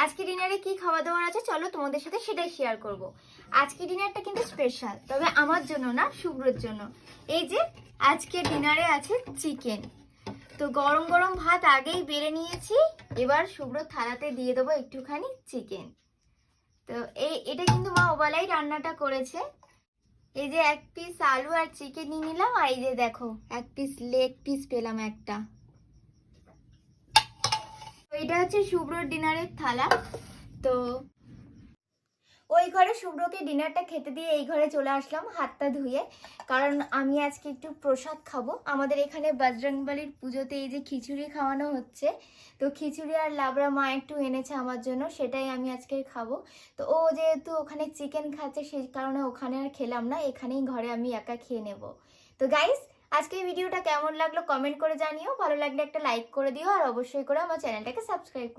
আজকে ডিনারে কি খাওয়া দাওয়ার আছে চলো তোমাদের সাথে সেটাই শেয়ার করব। আজকে ডিনারটা কিন্তু স্পেশাল, তবে আমার জন্য না, শুভ্রর জন্য। এই যে আজকে ডিনারে আছে চিকেন। তো গরম গরম ভাত আগেই বেড়ে নিয়েছি, এবার শুভ্র থালাতে দিয়ে দেবো একটুখানি চিকেন। তো এটা কিন্তু মা ওবেলাই রান্নাটা করেছে। এই যে এক পিস আলু আর চিকেন নিয়ে নিলাম, আর এই যে দেখো এক পিস লেগ পিস পেলাম একটা। এটা হচ্ছে শুভ্রর ডিনারের থালা। তো ওই ঘরে শুভ্রকে ডিনারটা খেতে দিয়ে এই ঘরে চলে আসলাম হাতটা ধুয়ে, কারণ আমি আজকে একটু প্রসাদ খাবো। আমাদের এখানে বজরংবলির পুজোতে এই যে খিচুড়ি খাওয়ানো হচ্ছে, তো খিচুড়ি আর লাবড়া মা একটু এনেছে আমার জন্য, সেটাই আমি আজকে খাবো। তো ও যেহেতু ওখানে চিকেন খাচ্ছে সেই কারণে ওখানে আর খেলাম না, এখানেই ঘরে আমি একা খেয়ে নেব। তো গাইস, আজকে এই ভিডিওটা কেমন লাগলো কমেন্ট করে জানিও, ভালো লাগলে একটা লাইক করে দিও, আর অবশ্যই করে আমার চ্যানেলটাকে সাবস্ক্রাইব করে